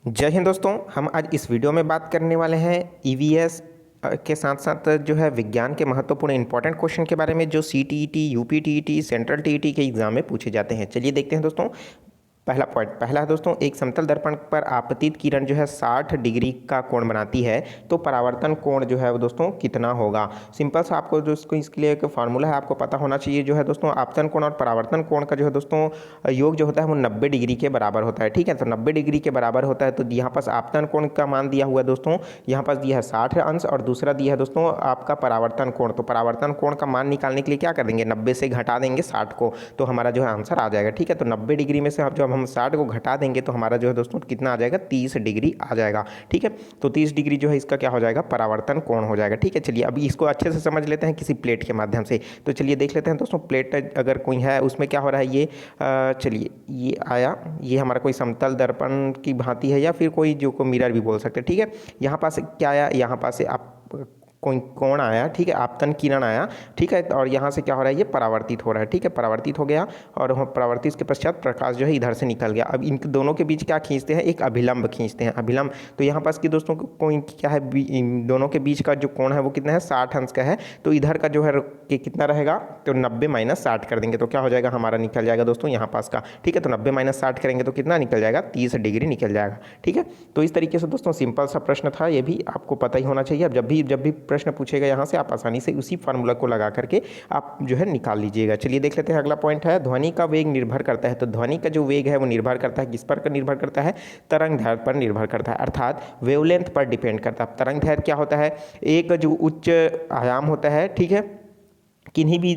जय हिंद दोस्तों। हम आज इस वीडियो में बात करने वाले हैं ईवीएस के साथ साथ जो है विज्ञान के महत्वपूर्ण इंपॉर्टेंट क्वेश्चन के बारे में जो सीटीईटी, यूपीटीईटी, सेंट्रल टीईटी के एग्जाम में पूछे जाते हैं। चलिए देखते हैं दोस्तों। पहला है दोस्तों, एक समतल दर्पण पर आपतित किरण जो है 60 डिग्री का कोण बनाती है, तो परावर्तन कोण जो है वो दोस्तों कितना होगा। सिंपल सा आपको जो इसके लिए एक फार्मूला है आपको पता होना चाहिए। जो है दोस्तों आपतन कोण और परावर्तन कोण का जो है दोस्तों योग जो होता है वो 90 डिग्री के बराबर होता है। ठीक है, तो 90 डिग्री के बराबर होता है। तो यहाँ पास आपतन कोण का मान दिया हुआ है दोस्तों, यहाँ पास दिया है 60 अंश और दूसरा दिया है दोस्तों आपका परावर्तन कोण। तो परावर्तन कोण का मान निकालने के लिए क्या कर देंगे, 90 से घटा देंगे 60 को, तो हमारा जो है आंसर आ जाएगा। ठीक है, तो 90 डिग्री में से अब जब हम 60 को घटा देंगे तो हमारा जो है दोस्तों कितना आ जाएगा, 30 डिग्री आ जाएगा। ठीक है, तो 30 डिग्री जो है इसका क्या हो जाएगा, परावर्तन कोण हो जाएगा। ठीक है, चलिए अभी इसको अच्छे से समझ लेते हैं किसी प्लेट के माध्यम से। तो चलिए देख लेते हैं दोस्तों, प्लेट अगर कोई है उसमें क्या हो रहा है, ये चलिए ये आया, ये हमारा कोई समतल दर्पण की भांति है या फिर कोई जो को मिरर भी बोल सकते हैं। ठीक है, यहाँ पास क्या आया, यहाँ पास से आप कोई कोण आया, ठीक है, आपतन किरण आया। ठीक है, और यहाँ से क्या हो रहा है, ये परावर्तित हो रहा है। ठीक है, परावर्तित हो गया और परावर्तित के पश्चात प्रकाश जो है इधर से निकल गया। अब इन दोनों के बीच क्या खींचते हैं, एक अभिलंब खींचते हैं, अभिलंब। तो यहाँ पास की दोस्तों कोई क्या है, इन दोनों के बीच का जो कोण है वो कितना है, 60 अंश का है। तो इधर का जो है कितना रहेगा, तो 90 माइनस 60 कर देंगे तो क्या हो जाएगा, हमारा निकल जाएगा दोस्तों यहाँ पास का। ठीक है, तो 90 माइनस 60 करेंगे तो कितना निकल जाएगा, 30 डिग्री निकल जाएगा। ठीक है, तो इस तरीके से दोस्तों सिंपल सा प्रश्न था, ये भी आपको पता ही होना चाहिए। अब जब भी प्रश्न पूछेगा यहाँ से आप आसानी से उसी फार्मूला को लगा करके आप जो है निकाल लीजिएगा। चलिए देख लेते हैं, अगला पॉइंट है ध्वनि का वेग निर्भर करता है। तो ध्वनि का जो वेग है वो निर्भर करता है किस पर निर्भर करता है, तरंग दैर्घ्य पर निर्भर करता है, अर्थात वेवलेंथ पर डिपेंड करता है। तरंग दैर्घ्य क्या होता है, एक जो उच्च आयाम होता है, ठीक है, किन्हीं भी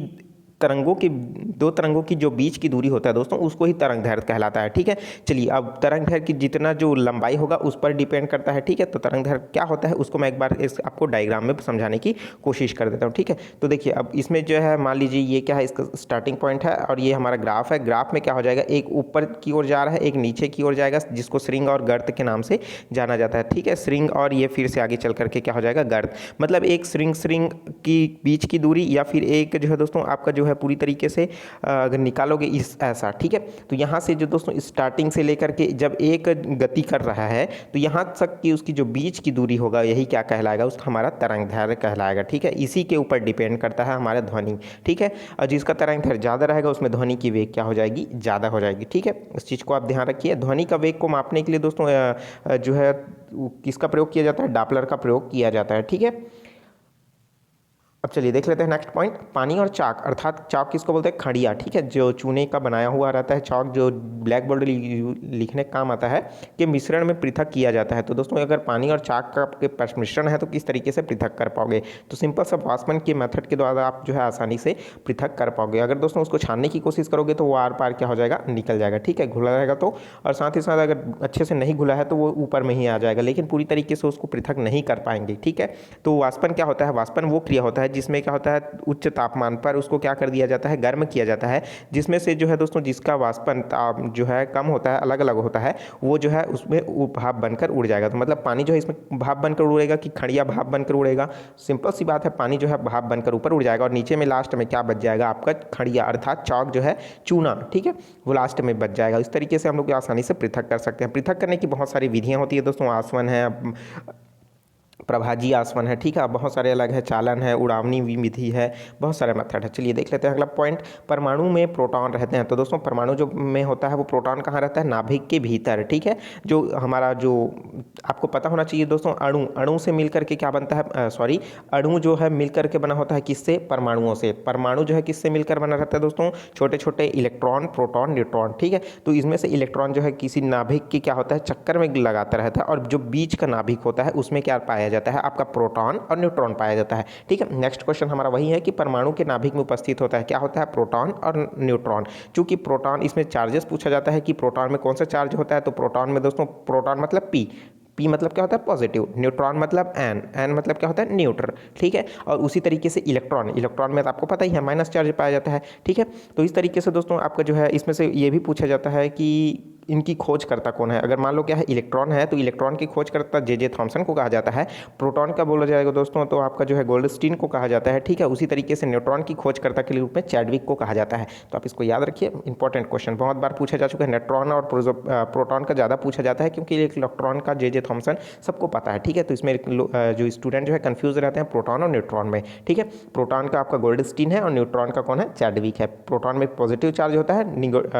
तरंगों की, दो तरंगों की जो बीच की दूरी होता है दोस्तों उसको ही तरंग दैर्घ्य कहलाता है। ठीक है, चलिए अब तरंग दैर्घ्य की जितना जो लंबाई होगा उस पर डिपेंड करता है। ठीक है, तो तरंग दैर्घ्य क्या होता है उसको मैं एक बार इस आपको डायग्राम में समझाने की कोशिश कर देता हूँ। ठीक है, तो देखिए अब इसमें जो है मान लीजिए ये क्या है, इसका स्टार्टिंग पॉइंट है और ये हमारा ग्राफ है। ग्राफ में क्या हो जाएगा, एक ऊपर की ओर जा रहा है, एक नीचे की ओर जाएगा, जिसको श्रृंग और गर्त के नाम से जाना जाता है। ठीक है, श्रृंग और ये फिर से आगे चल करके क्या हो जाएगा, गर्त। मतलब एक श्रृंग की बीच की दूरी या फिर एक जो है दोस्तों आपका जो है पूरी तरीके से अगर निकालोगे इस ऐसा। ठीक है, तो यहाँ से जो दोस्तों स्टार्टिंग से लेकर के जब एक गति कर रहा है तो यहाँ तक की उसकी जो बीच की दूरी होगा यही क्या कहलाएगा, उसका हमारा तरंग दैर्घ्य कहलाएगा। ठीक है, इसी के ऊपर डिपेंड करता है हमारा ध्वनि। ठीक है, और जिसका तरंग दैर्घ्य ज़्यादा रहेगा उसमें ध्वनि की वेग क्या हो जाएगी, ज़्यादा हो जाएगी। ठीक है, इस चीज़ को आप ध्यान रखिए। ध्वनि का वेग को मापने के लिए दोस्तों जो है किसका प्रयोग किया जाता है, डॉपलर का प्रयोग किया जाता है। ठीक है, अब चलिए देख लेते हैं नेक्स्ट पॉइंट, पानी और चाक, अर्थात चाक किसको बोलते हैं, खड़िया। ठीक है, जो चूने का बनाया हुआ रहता है चाक, जो ब्लैक बोर्ड लिखने का काम आता है, के मिश्रण में पृथक किया जाता है। तो दोस्तों अगर पानी और चाक का आपके मिश्रण है तो किस तरीके से पृथक कर पाओगे, तो सिंपल सा वाष्पन के मेथड के द्वारा आप जो है आसानी से पृथक कर पाओगे। अगर दोस्तों उसको छानने की कोशिश करोगे तो वो आर पार क्या हो जाएगा, निकल जाएगा। ठीक है, घुला रहेगा तो, और साथ ही साथ अगर अच्छे से नहीं घुला है तो वो ऊपर में ही आ जाएगा, लेकिन पूरी तरीके से उसको पृथक नहीं कर पाएंगे। ठीक है, तो वाष्पन क्या होता है, वाष्पन वो क्रिया होता है जिसमें क्या होता है, उच्च तापमान पर उसको क्या कर दिया जाता है, गर्म किया जाता है, जिसमें से जो है दोस्तों जिसका वाष्पन ताप जो है कम होता है, अलग अलग होता है, वो जो है उसमें भाप बनकर उड़ जाएगा। तो मतलब पानी जो है इसमें भाप बनकर उड़ेगा कि खड़िया भाप बनकर उड़ेगा, सिंपल सी बात है, पानी जो है भाप बनकर ऊपर उड़ जाएगा और नीचे में लास्ट में क्या बच जाएगा आपका, खड़िया अर्थात चौक जो है चूना। ठीक है, वो लास्ट में बच जाएगा। इस तरीके से हम लोग आसानी से पृथक कर सकते हैं। पृथक करने की बहुत सारी विधियाँ होती है दोस्तों, आसवन है, प्रभाजी आसवन है। ठीक है, बहुत सारे अलग है, चालन है, उड़ावनी विधि है, बहुत सारे मेथड है। चलिए देख लेते हैं अगला पॉइंट, परमाणु में प्रोटॉन रहते हैं। तो दोस्तों परमाणु जो में होता है वो प्रोटॉन कहाँ रहता है, नाभिक के भीतर। ठीक है, जो हमारा जो आपको पता होना चाहिए दोस्तों, अणु से मिलकर के क्या बनता है, सॉरी, अणु जो है मिलकर के बना होता है किससे, परमाणुओं से। परमाणु जो है किससे मिलकर बना रहता है दोस्तों, छोटे छोटे इलेक्ट्रॉन, प्रोटॉन, न्यूट्रॉन। ठीक है, तो इसमें से इलेक्ट्रॉन जो है किसी नाभिक की क्या होता है, चक्कर में लगाता रहता है, और जो बीच का नाभिक होता है उसमें क्या पाया जाता है, आपका प्रोटॉन और न्यूट्रॉन पाया जाता है। ठीक है, नेक्स्ट क्वेश्चन हमारा वही है कि परमाणु के नाभिक में उपस्थित होता है, क्या होता है, प्रोटॉन और न्यूट्रॉन। चूंकि प्रोटॉन, इसमें चार्जेस पूछा जाता है कि प्रोटॉन में कौन सा चार्ज होता है, तो प्रोटॉन में दोस्तों, प्रोटॉन मतलब पी मतलब क्या होता है, पॉजिटिव, न्यूट्रॉन मतलब एन मतलब क्या होता है, न्यूट्रल। ठीक है, और उसी तरीके से इलेक्ट्रॉन में तो आपको पता ही है माइनस चार्ज पाया जाता है। ठीक है, तो इस तरीके से दोस्तों आपका जो है इसमें से ये भी पूछा जाता है कि इनकी खोजकर्ता कौन है? अगर मान लो क्या है इलेक्ट्रॉन है तो इलेक्ट्रॉन की खोजकर्ता जे थॉमसन को कहा जाता है। प्रोटॉन का बोला जाएगा दोस्तों तो आपका जो है गोल्डस्टीन को कहा जाता है, ठीक है। उसी तरीके से न्यूट्रॉन की खोजकर्ता के रूप में चैडविक को कहा जाता है। तो आप इसको याद रखिए, इंपॉर्टेंट क्वेश्चन बहुत बार पूछा जा चुका है। न्यूट्रॉन और प्रोटॉन का ज़्यादा पूछा जाता है क्योंकि इलेक्ट्रॉन का जे थॉमसन सबको पता है, ठीक है। तो इसमें जो स्टूडेंट जो है कंफ्यूज रहते हैं प्रोटॉन और न्यूट्रॉन में, ठीक है। प्रोटॉन का आपका गोल्डस्टीन है और न्यूट्रॉन का कौन है? चैडविक है। प्रोटॉन में पॉजिटिव चार्ज होता है,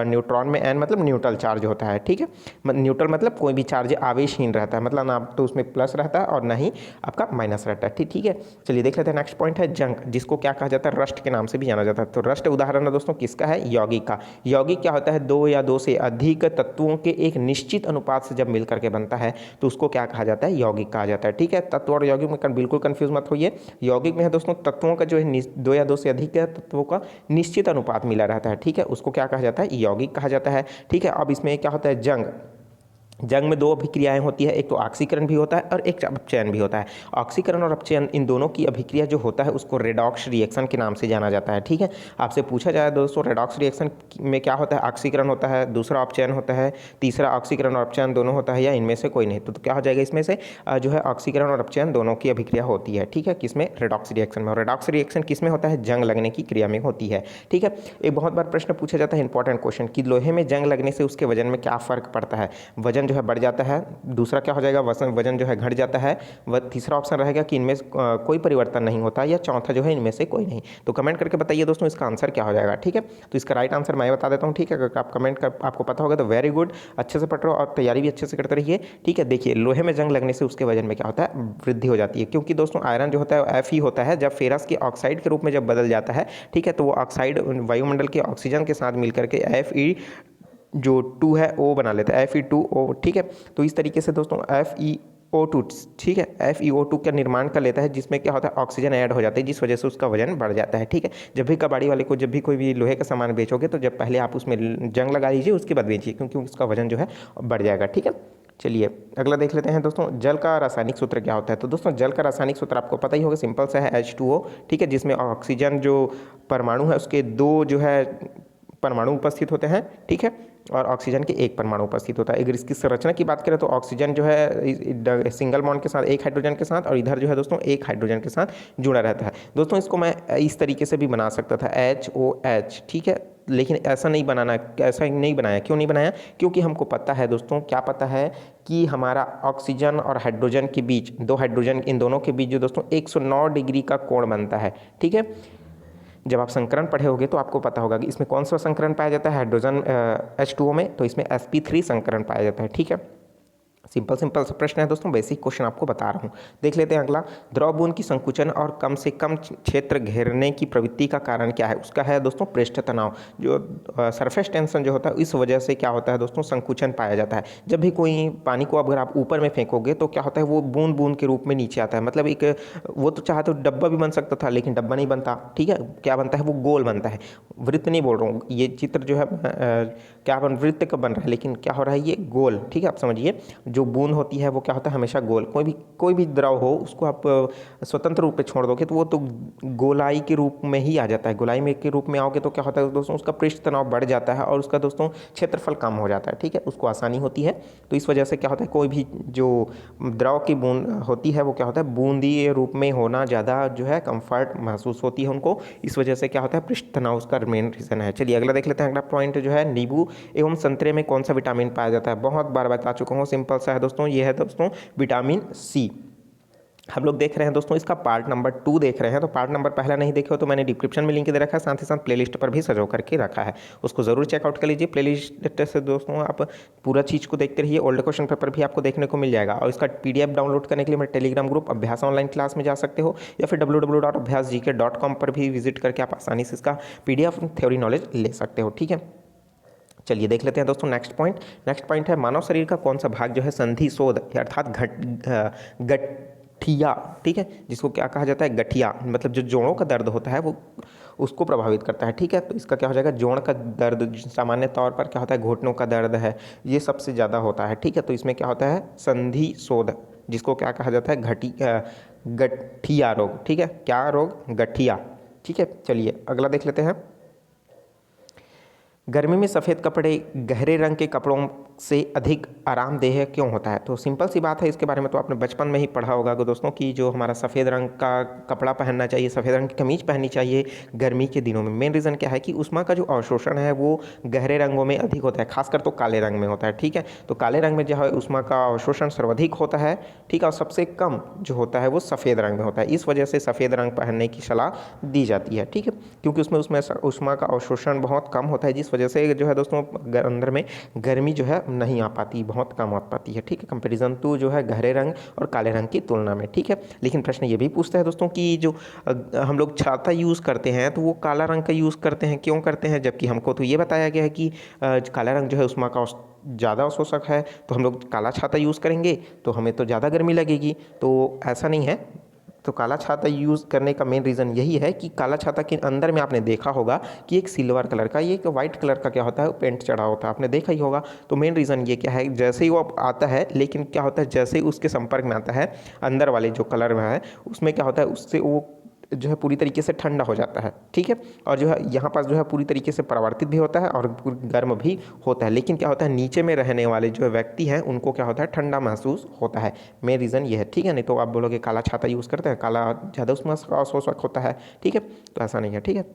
न्यूट्रॉन में एन मतलब न्यूट्रल चार्ज होता है, ठीक है। न्यूट्रल मतलब कोई भी चार्ज आवेशहीन रहता है, मतलब ना तो उसमें प्लस रहता है और ना ही आपका माइनस रहता है, ठीक है। चलिए देख लेते हैं नेक्स्ट पॉइंट है जंग, जिसको क्या कहा जाता है? रस्ट के नाम से भी जाना जाता है। तो रस्ट उदाहरण है दोस्तों किसका है? यौगिक का। यौगिक क्या होता है? दो या दो से अधिक तत्वों के एक निश्चित अनुपात से जब मिल करके बनता है तो उसको क्या कहा जाता है? यौगिक कहा जाता है, ठीक है। तत्व और यौगिक में बिल्कुल कंफ्यूज मत होइए। यौगिक में है दोस्तों तत्वों का जो है दो या दो से अधिक तत्वों का निश्चित अनुपात मिला रहता है, ठीक है। उसको क्या कहा जाता है? यौगिक कहा जाता है, ठीक है। अब इसमें क्या होता है? जंग। जंग में दो अभिक्रियाएं होती है, एक तो ऑक्सीकरण भी होता है और एक अपचयन भी होता है। ऑक्सीकरण और अपचयन इन दोनों की अभिक्रिया जो होता है उसको रेडॉक्स रिएक्शन के नाम से जाना जाता है, ठीक है। आपसे पूछा जाए दोस्तों रेडॉक्स रिएक्शन में क्या होता है? ऑक्सीकरण होता है, दूसरा अपचयन होता है, तीसरा ऑक्सीकरण और अपचयन दोनों होता है या इनमें से कोई नहीं। तो क्या हो जाएगा इसमें से जो है ऑक्सीकरण और अपचयन दोनों की अभिक्रिया होती है, ठीक है। किसमें? रेडॉक्स रिएक्शन में। और रेडॉक्स रिएक्शन किसमें होता है? जंग लगने की क्रिया में होती है, ठीक है। एक बहुत बार प्रश्न पूछा जाता है इंपॉर्टेंट क्वेश्चन कि लोहे में जंग लगने से उसके वजन में क्या फर्क पड़ता है? वजन जो है बढ़ जाता है, दूसरा क्या हो जाएगा? वजन जो है घट जाता है। वह तीसरा ऑप्शन रहेगा कि इनमें कोई परिवर्तन नहीं होता, या चौथा जो है इनमें से कोई नहीं। तो कमेंट करके बताइए दोस्तों इसका आंसर क्या हो जाएगा, ठीक है। तो इसका राइट आंसर मैं बता देता हूँ, ठीक है। अगर आप कमेंट कर आपको पता होगा तो वेरी गुड, अच्छे से पढ़ रहे हो और तैयारी भी अच्छे से करते रहिए, ठीक है। देखिए लोहे में जंग लगने से उसके वजन में क्या होता है? वृद्धि हो जाती है, क्योंकि दोस्तों आयरन जो होता है Fe होता है, जब फेरस के ऑक्साइड के रूप में जब बदल जाता है, ठीक है, तो वो ऑक्साइड वायुमंडल के ऑक्सीजन के साथ मिलकर के Fe जो 2 है ओ बना लेता है, Fe2O, ठीक है। तो इस तरीके से दोस्तों FeO2, ठीक है, FeO2 का निर्माण कर लेता है, जिसमें क्या होता है? ऑक्सीजन ऐड हो जाता है, जिस वजह से उसका वजन बढ़ जाता है, ठीक है। जब भी कबाड़ी वाले को जब भी कोई भी लोहे का सामान बेचोगे तो जब पहले आप उसमें जंग लगा लीजिए, उसके बाद बेचिए, क्योंकि उसका वजन जो है बढ़ जाएगा, ठीक है। चलिए अगला देख लेते हैं दोस्तों, जल का रासायनिक सूत्र क्या होता है? तो दोस्तों जल का रासायनिक सूत्र आपको पता ही होगा, सिंपल सा है H2O, ठीक है, जिसमें ऑक्सीजन जो परमाणु है उसके दो जो है परमाणु उपस्थित होते हैं, ठीक है, और ऑक्सीजन के एक परमाणु उपस्थित होता है। अगर इसकी संरचना की बात करें तो ऑक्सीजन जो है सिंगल बॉन्ड के साथ एक हाइड्रोजन के साथ, और इधर जो है दोस्तों एक हाइड्रोजन के साथ जुड़ा रहता है। दोस्तों इसको मैं इस तरीके से भी बना सकता था HOH, ठीक है, लेकिन ऐसा नहीं बनाना, ऐसा नहीं बनाया। क्यों नहीं बनाया? क्योंकि हमको पता है दोस्तों, क्या पता है कि हमारा ऑक्सीजन और हाइड्रोजन के बीच, दो हाइड्रोजन इन दोनों के बीच जो दोस्तों 109 डिग्री का कोण बनता है, ठीक है। जब आप संकरण पढ़े होंगे तो आपको पता होगा कि इसमें कौन सा संकरण पाया जाता है हाइड्रोजन H2O में, तो इसमें sp3 संकरण पाया जाता है, ठीक है। सिंपल सिंपल सा प्रश्न है दोस्तों, बेसिक क्वेश्चन आपको बता रहा हूँ। देख लेते हैं अगला, द्रव बूंद की संकुचन और कम से कम क्षेत्र घेरने की प्रवृत्ति का कारण क्या है? उसका है दोस्तों पृष्ठ तनाव। जो सरफेस टेंशन जो होता है इस वजह से क्या होता है दोस्तों? संकुचन पाया जाता है। जब भी कोई पानी को अगर आप ऊपर में फेंकोगे तो क्या होता है? वो बूंद बूंद के रूप में नीचे आता है, मतलब एक वो तो चाहे तो डब्बा भी बन सकता था, लेकिन डब्बा नहीं बनता, ठीक है। क्या बनता है? वो गोल बनता है, वृत्त नहीं बोल रहा हूँ, ये चित्र जो है क्या बन वृत्त का बन रहा है, लेकिन क्या हो रहा है? ये गोल, ठीक है। आप समझिए जो बूंद होती है वो क्या होता है? हमेशा गोल। कोई भी द्रव हो उसको आप स्वतंत्र रूप में छोड़ दोगे तो वो तो गोलाई के रूप में ही आ जाता है। गोलाई में के रूप में आओगे तो क्या होता है दोस्तों? उसका पृष्ठ तनाव बढ़ जाता है और उसका दोस्तों क्षेत्रफल कम हो जाता है, ठीक है, उसको आसानी होती है। तो इस वजह से क्या होता है? कोई भी जो द्रव की बूंद होती है वो क्या होता है? बूंदी रूप में होना ज़्यादा जो है कंफर्ट महसूस होती है उनको, इस वजह से क्या होता है? पृष्ठ तनाव उसका मेन रीज़न है। चलिए अगला देख लेते हैं। अगला पॉइंट जो है, नींबू एवं संतरे में कौन सा विटामिन पाया जाता है? बहुत बार बता चुका हूँ, सिंपल सा है दोस्तों, ये है दोस्तों विटामिन सी। हम लोग देख रहे हैं दोस्तों इसका पार्ट नंबर 2 देख रहे हैं, तो पार्ट नंबर पहला नहीं देखे हो तो मैंने डिस्क्रिप्शन में लिंक दे रखा है, साथ ही साथ प्लेलिस्ट पर भी सजो करके रखा है, उसको जरूर चेकआउट कर लीजिए। प्लेलिस्ट से दोस्तों आप पूरा चीज़ को देखते रहिए, ओल्ड क्वेश्चन पेपर भी आपको देखने को मिल जाएगा। और इसका PDF डाउनलोड करने के लिए मेरे टेलीग्राम ग्रुप अभ्यास ऑनलाइन क्लास में जा सकते हो, या फिर www.abhyasgk.com पर भी विजिट करके आप आसानी से इसका PDF थ्योरी नॉलेज ले सकते हो, ठीक है। चलिए देख लेते हैं दोस्तों नेक्स्ट पॉइंट। नेक्स्ट पॉइंट है, मानव शरीर का कौन सा भाग जो है संधि शोध अर्थात गठिया, ठीक है, जिसको क्या कहा जाता है? गठिया, मतलब जो जोड़ों का दर्द होता है वो उसको प्रभावित करता है, ठीक है। तो इसका क्या हो जाएगा? जोड़ का दर्द सामान्य तौर पर क्या होता है? घुटनों का दर्द है, ये सबसे ज़्यादा होता है, ठीक है। तो इसमें क्या होता है? संधि शोध, जिसको क्या कहा जाता है? गठिया रोग, ठीक है। क्या रोग? गठिया, ठीक है। चलिए अगला देख लेते हैं। गर्मी में सफ़ेद कपड़े गहरे रंग के कपड़ों से अधिक आरामदेह क्यों होता है? तो सिंपल सी बात है, इसके बारे में तो आपने बचपन में ही पढ़ा होगा कि दोस्तों कि जो हमारा सफ़ेद रंग का कपड़ा पहनना चाहिए, सफ़ेद रंग की कमीज पहननी चाहिए गर्मी के दिनों में। मेन रीज़न क्या है कि ऊष्मा का जो अवशोषण है वो गहरे रंगों में अधिक होता है, खासकर तो काले रंग में होता है। ठीक है, तो काले रंग में जो है ऊष्मा का अवशोषण सर्वाधिक होता है। ठीक है, और सबसे कम जो होता है वो सफ़ेद रंग में होता है। इस वजह से सफ़ेद रंग पहनने की सलाह दी जाती है। ठीक है, क्योंकि उसमें ऊष्मा का अवशोषण बहुत कम होता है, जिस वजह से जो है दोस्तों अंदर में गर्मी जो है नहीं आ पाती, बहुत कम आ पाती है। ठीक है, कंपेरिजन टू जो है गहरे रंग और काले रंग की तुलना में। ठीक है, लेकिन प्रश्न ये भी पूछता है दोस्तों कि जो हम लोग छाता यूज़ करते हैं तो वो काला रंग का यूज़ करते हैं, क्यों करते हैं? जबकि हमको तो ये बताया गया है कि काला रंग जो है ऊष्मा का ज़्यादा अवशोषक है, तो हम लोग काला छाता यूज़ करेंगे तो हमें तो ज़्यादा गर्मी लगेगी। तो ऐसा नहीं है। तो काला छाता यूज़ करने का मेन रीज़न यही है कि काला छाता के अंदर में आपने देखा होगा कि एक सिल्वर कलर का, ये एक वाइट कलर का क्या होता है, पेंट चढ़ा होता है, आपने देखा ही होगा। तो मेन रीज़न ये क्या है, जैसे ही वो आता है, लेकिन क्या होता है जैसे ही उसके संपर्क में आता है अंदर वाले जो कलर में है, उसमें क्या होता है, उससे वो जो है पूरी तरीके से ठंडा हो जाता है। ठीक है, और जो है यहाँ पास जो है पूरी तरीके से परावर्तित भी होता है और गर्म भी होता है। लेकिन क्या होता है, नीचे में रहने वाले जो व्यक्ति हैं उनको क्या होता है, ठंडा महसूस होता है। मेन रीज़न ये है। ठीक है, नहीं तो आप बोलोगे काला छाता यूज़ करते हैं, काला ज़्यादा उसमें अवशोषक होता है। ठीक है, तो ऐसा नहीं है। ठीक है,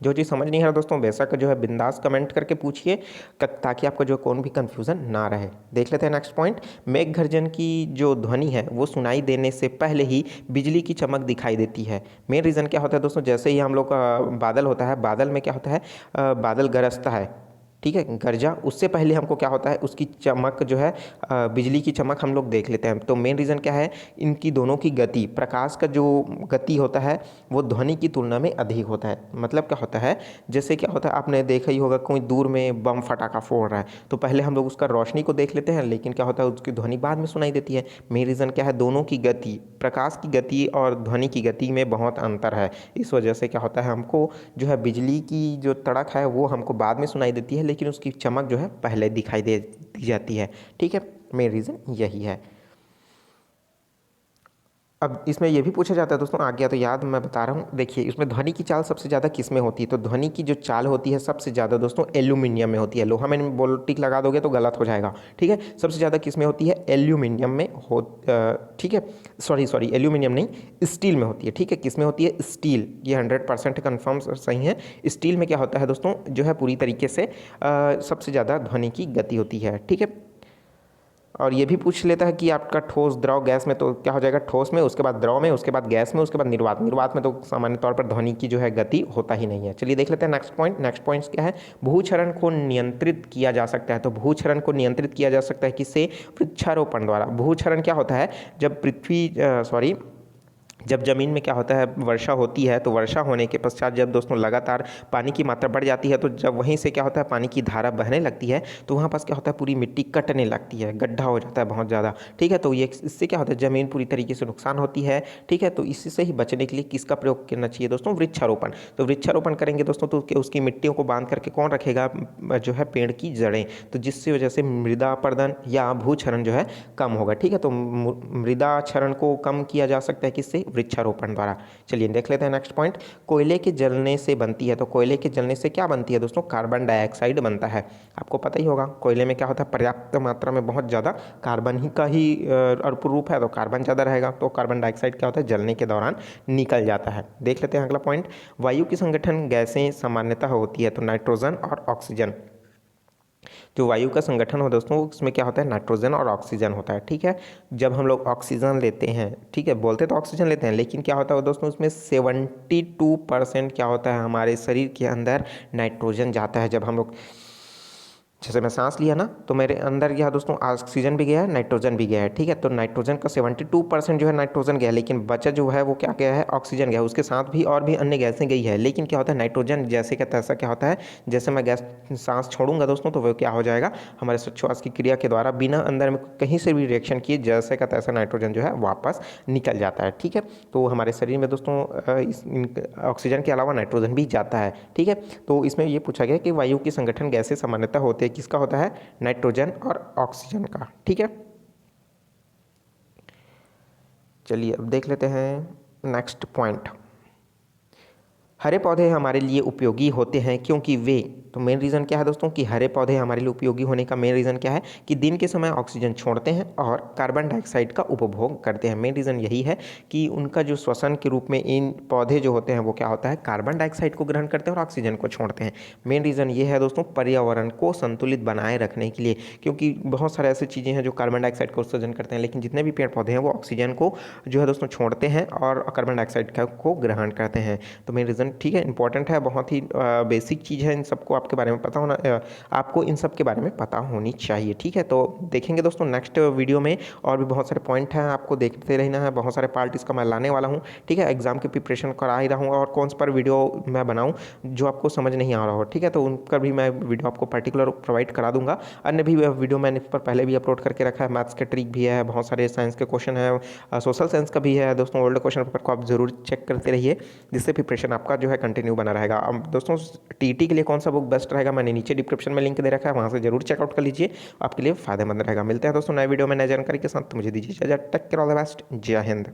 जो चीज़ समझ नहीं आ रहा दोस्तों, बेशक जो है बिंदास कमेंट करके पूछिए ताकि आपका जो कोई भी कंफ्यूजन ना रहे। देख लेते हैं नेक्स्ट पॉइंट। मेघ गर्जन की जो ध्वनि है वो सुनाई देने से पहले ही बिजली की चमक दिखाई देती है। मेन रीज़न क्या होता है दोस्तों, जैसे ही हम लोग का बादल होता है, बादल में क्या होता है, बादल गरजता है। ठीक है, गरजा, उससे पहले हमको क्या होता है, उसकी चमक जो है बिजली की चमक हम लोग देख लेते हैं। तो मेन रीज़न क्या है, इनकी दोनों की गति, प्रकाश का जो गति होता है वो ध्वनि की तुलना में अधिक होता है। मतलब क्या होता है, जैसे क्या होता है, आपने देखा ही होगा कोई दूर में बम फटाका फोड़ रहा है तो पहले हम लोग उसका रोशनी को देख लेते हैं, लेकिन क्या होता है उसकी ध्वनि बाद में सुनाई देती है। मेन रीज़न क्या है, दोनों की गति, प्रकाश की गति और ध्वनि की गति में बहुत अंतर है। इस वजह से क्या होता है, हमको जो है बिजली की जो तड़क है वो हमको बाद में सुनाई देती है, लेकिन उसकी चमक जो है पहले दिखाई दे दी जाती है। ठीक है, मेन रीज़न यही है। अब इसमें यह भी पूछा जाता है दोस्तों, आ गया तो याद, मैं बता रहा हूँ। देखिए, इसमें ध्वनि की चाल सबसे ज़्यादा किस में होती है? तो ध्वनि की जो चाल होती है सबसे ज़्यादा दोस्तों एल्यूमिनियम में होती है। लोहा में बोल टिक लगा दोगे तो गलत हो जाएगा। ठीक है, सबसे ज़्यादा किस में होती है? एल्यूमिनियम में हो। ठीक है, सॉरी एल्यूमिनियम नहीं, स्टील में होती है। ठीक है, किस में होती है? स्टील। ये 100% कन्फर्म सही है। स्टील में क्या होता है दोस्तों, जो है पूरी तरीके से सबसे ज़्यादा ध्वनि की गति होती है। ठीक है, और ये भी पूछ लेता है कि आपका ठोस, द्रव, गैस में, तो क्या हो जाएगा, ठोस में, उसके बाद द्रव में, उसके बाद गैस में, उसके बाद निर्वात। निर्वात में तो सामान्य तौर पर ध्वनि की जो है गति होता ही नहीं है। चलिए देख लेते हैं नेक्स्ट पॉइंट। नेक्स्ट पॉइंट क्या है, भूक्षरण को नियंत्रित किया जा सकता है। तो भूक्षरण को नियंत्रित किया जा सकता है किससे? वृक्षारोपण द्वारा। भूक्षरण क्या होता है, जब जब ज़मीन में क्या होता है, वर्षा होती है, तो वर्षा होने के पश्चात जब दोस्तों लगातार पानी की मात्रा बढ़ जाती है, तो जब वहीं से क्या होता है, पानी की धारा बहने लगती है, तो वहाँ पास क्या होता है, पूरी मिट्टी कटने लगती है, गड्ढा हो जाता है बहुत ज़्यादा। ठीक है, तो ये इससे क्या होता है, ज़मीन पूरी तरीके से नुकसान होती है। ठीक है, तो इससे ही बचने के लिए किसका प्रयोग करना चाहिए दोस्तों? वृक्षारोपण। तो वृक्षारोपण करेंगे दोस्तों तो उसकी मिट्टियों को बांध करके कौन रखेगा, जो है पेड़ की जड़ें। तो जिससे वजह से मृदा अपरदन या भूक्षरण जो है कम होगा। ठीक है, तो मृदा क्षरण को कम किया जा सकता है किससे? वृक्षारोपण द्वारा। चलिए देख लेते हैं नेक्स्ट पॉइंट। कोयले के जलने से बनती है। तो कोयले के जलने से क्या बनती है दोस्तों? कार्बन डाइऑक्साइड बनता है। आपको पता ही होगा कोयले में क्या होता है, पर्याप्त मात्रा में बहुत ज़्यादा कार्बन ही का ही अर्पुर रूप है, तो कार्बन ज़्यादा रहेगा, तो कार्बन डाइऑक्साइड क्या होता है, जलने के दौरान निकल जाता है। देख लेते हैं अगला पॉइंट। वायु की संगठन गैसें सामान्यतः होती है। तो नाइट्रोजन और ऑक्सीजन। जो वायु का संगठन हो दोस्तों, उसमें क्या होता है, नाइट्रोजन और ऑक्सीजन होता है। ठीक है, जब हम लोग ऑक्सीजन लेते हैं, ठीक है, बोलते तो ऑक्सीजन लेते हैं, लेकिन क्या होता है दोस्तों, उसमें 72% क्या होता है, हमारे शरीर के अंदर नाइट्रोजन जाता है। जब हम लोग, जैसे मैं सांस लिया ना, तो मेरे अंदर गया दोस्तों ऑक्सीजन भी गया है, नाइट्रोजन भी गया है। ठीक है, तो नाइट्रोजन का 72% जो है नाइट्रोजन गया है, लेकिन बचा जो है वो क्या गया है, ऑक्सीजन गया है। उसके साथ भी और भी अन्य गैसें गई है, लेकिन क्या होता है, नाइट्रोजन जैसे का तैसा क्या होता है, जैसे मैं गैस सांस छोड़ूंगा दोस्तों, तो वो क्या हो जाएगा, हमारे श्वास की क्रिया के द्वारा बिना अंदर में कहीं से भी रिएक्शन किए जैसे का तैसा नाइट्रोजन जो है वापस निकल जाता है। ठीक है, तो हमारे शरीर में दोस्तों ऑक्सीजन के अलावा नाइट्रोजन भी जाता है। ठीक है, तो इसमें ये पूछा गया कि वायु की संगठन गैसें सामान्यतः होते हैं, किसका होता है, नाइट्रोजन और ऑक्सीजन का। ठीक है, चलिए अब देख लेते हैं नेक्स्ट पॉइंट। हरे पौधे हमारे लिए उपयोगी होते हैं क्योंकि वे, तो मेन रीज़न क्या है दोस्तों कि हरे पौधे हमारे लिए उपयोगी होने का मेन रीज़न क्या है कि दिन के समय ऑक्सीजन छोड़ते हैं और कार्बन डाइऑक्साइड का उपभोग करते हैं। मेन रीज़न यही है कि उनका जो श्वसन के रूप में इन पौधे जो होते हैं वो क्या होता है, कार्बन डाइऑक्साइड को ग्रहण करते हैं और ऑक्सीजन को छोड़ते हैं। मेन रीज़न ये है दोस्तों पर्यावरण को संतुलित बनाए रखने के लिए, क्योंकि बहुत सारे ऐसी चीज़ें हैं जो कार्बन डाइऑक्साइड का उत्सर्जन करते हैं, लेकिन जितने भी पेड़ पौधे हैं वो ऑक्सीजन को जो है दोस्तों छोड़ते हैं और कार्बन डाइऑक्साइड को ग्रहण करते हैं। तो मेन रीज़न ठीक है, इंपॉर्टेंट है, बहुत ही बेसिक चीज़ है, इन सबको आपके बारे में पता होना, आपको इन सब के बारे में पता होनी चाहिए। ठीक है, तो देखेंगे दोस्तों नेक्स्ट वीडियो में और भी बहुत सारे पॉइंट हैं, आपको देखते रहना है, बहुत सारे पार्ट इसका मैं लाने वाला हूँ। ठीक है, एग्जाम की प्रिपरेशन करा ही रहूँगा और कौन सा पर वीडियो मैं बनाऊँ जो आपको समझ नहीं आ रहा हो। ठीक है, तो उनका भी मैं वीडियो आपको पर्टिकुलर प्रोवाइड करा दूंगा। अन्य भी वीडियो मैंने इस पर पहले भी अपलोड करके रखा है, मैथ्स के ट्रिक भी है, बहुत सारे साइंस के क्वेश्चन है, सोशल साइंस का भी है दोस्तों। ओल्ड क्वेश्चन पेपर को आप जरूर चेक करते रहिए, जिससे प्रिपरेशन आपका जो है कंटिन्यू बना रहेगा। अब दोस्तों टीटी के लिए कौन सा बुक बेस्ट रहेगा, मैंने नीचे डिस्क्रिप्शन में लिंक दे रखा है, वहाँ से जरूर चेकआउट कर लीजिए, आपके लिए फायदेमंद रहेगा। मिलते हैं दोस्तों नए वीडियो में नए जानकारी के साथ, तो मुझे दीजिए इजाजत। Take care, all the best, Jai Hind.